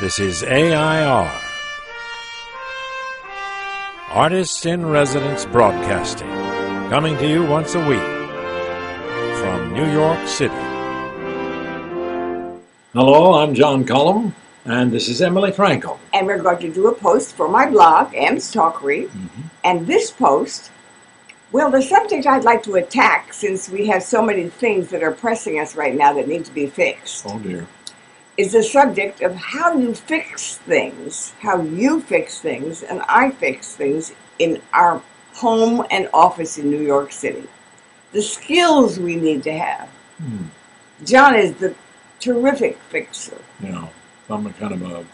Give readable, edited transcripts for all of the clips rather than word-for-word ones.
This is AI.R. Artists in Residence Broadcasting, coming to you once a week from New York City. Hello, I'm John Cullum, and this is Emily Frankel. And we're going to do a post for my blog, M's Talkery. And this post, well, the subject I'd like to attack, since we have so many things that are pressing us right now that need to be fixed, Oh dear. is the subject of how you fix things, and I fix things in our home and office in New York City. The skills we need to have. John is the terrific fixer. You know, I'm a kind of a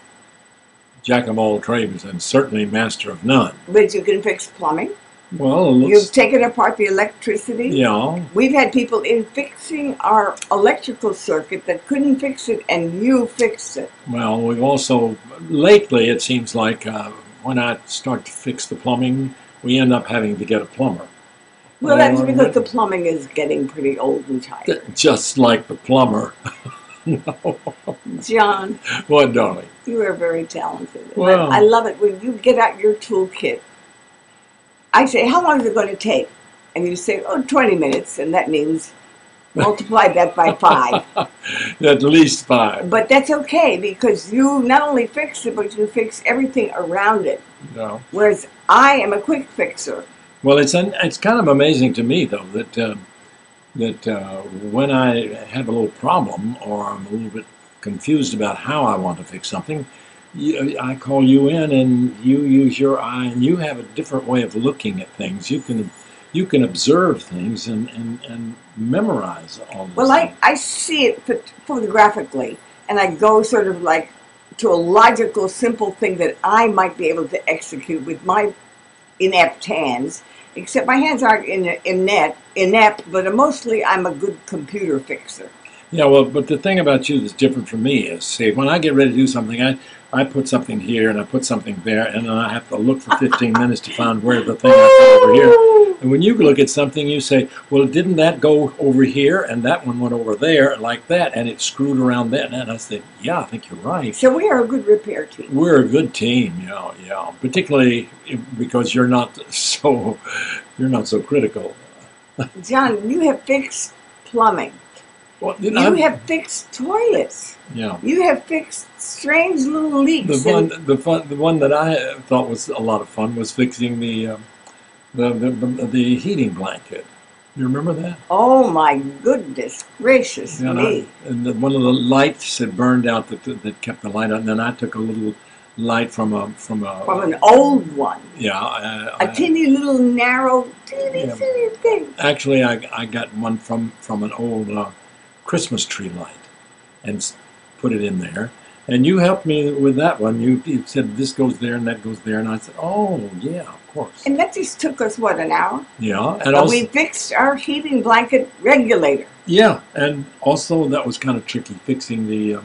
jack of all trades and certainly master of none. But you can fix plumbing. Well, You've taken apart the electricity. Yeah. We've had people in fixing our electrical circuit that couldn't fix it, and you fixed it. Well, we've also, lately it seems like when I start to fix the plumbing, we end up having to get a plumber. Well, that's because the plumbing is getting pretty old and tired. Just like the plumber. No. John. What, darling? You are very talented. Well, I love it when you get out your toolkit. I say, how long is it going to take? And you say, 20 minutes, and that means multiply that by 5. At least 5. But that's okay, because you not only fix it, but you fix everything around it. No. Whereas I am a quick fixer. Well, it's kind of amazing to me, though, that when I have a little problem or I'm a little bit confused about how I want to fix something, I call you in and you use your eye and you have a different way of looking at things. You can observe things and memorize all this. Well, I see it photographically, and I go sort of like to a logical, simple thing that I might be able to execute with my inept hands. Except my hands aren't inept, but mostly I'm a good computer fixer. Yeah, well, but the thing about you that's different from me is, see, when I get ready to do something, I put something here and I put something there, and then I have to look for 15 minutes to find where the thing I put over here. And when you look at something, you say, well, didn't that go over here, and that one went over there like that, and it screwed around that. And I said, yeah, I think you're right. So we are a good repair team. We're a good team, yeah. Particularly because you're not so critical. John, you have fixed plumbing. Well, you have fixed toilets. Yeah. You have fixed strange little leaks. The one that I thought was a lot of fun was fixing the heating blanket. You remember that? Oh my goodness gracious me! And one of the lights had burned out that kept the light on. And then I took a little light from an old one. Yeah. A teeny little narrow teeny thing. Actually, I got one from an old Christmas tree light and put it in there. And you helped me with that one. You said this goes there and that goes there, and I said, oh yeah, of course. And that just took us what, an hour? Yeah, and also, we fixed our heating blanket regulator. Yeah, and also that was kind of tricky fixing the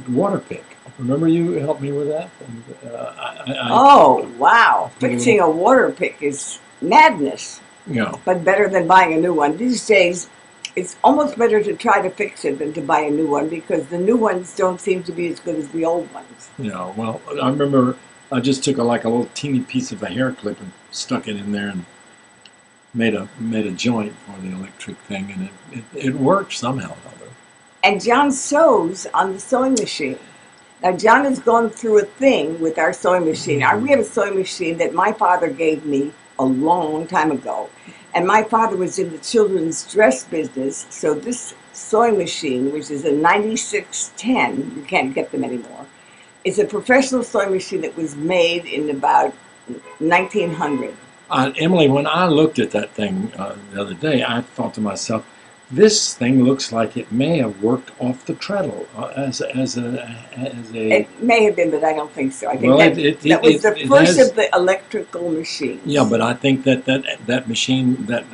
water pick. Remember you helped me with that? And, oh wow, fixing a water pick is madness. Yeah. But better than buying a new one these days. It's almost better to try to fix it than to buy a new one, because the new ones don't seem to be as good as the old ones. Yeah, well, I remember I just took a little teeny piece of a hair clip and stuck it in there and made a joint for the electric thing, and it worked somehow or other. And John sews on the sewing machine. Now, John has gone through a thing with our sewing machine. We have a sewing machine that my father gave me a long time ago. And my father was in the children's dress business, so this sewing machine, which is a 9610, you can't get them anymore, it's a professional sewing machine that was made in about 1900. Emily, when I looked at that thing the other day, I thought to myself, this thing looks like it may have worked off the treadle as a. It may have been, but I don't think so. I think that was the first of the electrical machines. Yeah, but I think that machine that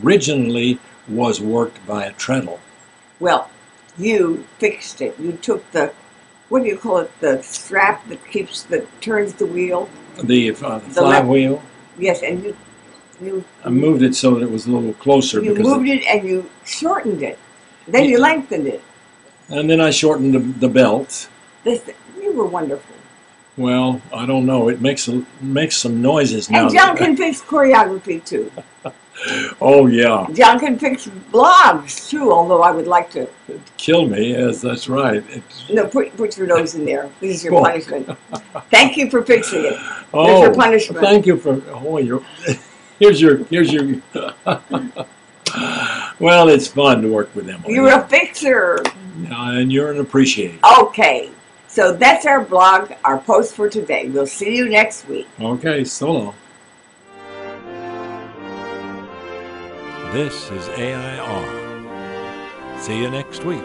originally was worked by a treadle. Well, you fixed it. You took the, what do you call it? The strap that turns the wheel. The flywheel. Yes, and you I moved it so that it was a little closer. You moved it and you shortened it. Then you lengthened it. And then I shortened the belt. What were wonderful. Well, I don't know. It makes some noises now. And John can fix choreography too. Oh yeah, John can fix blogs too, although I would like to. kill me. Yes, that's right. No, put your nose in there. This is your Well. punishment. Thank you for fixing it. Oh, There's your punishment. thank you for. Oh, here's your. Well, it's fun to work with Emily. You're a fixer. And you're an appreciator. Okay, so that's our blog, our post for today. We'll see you next week. Okay, so long. This is AI.R. See you next week.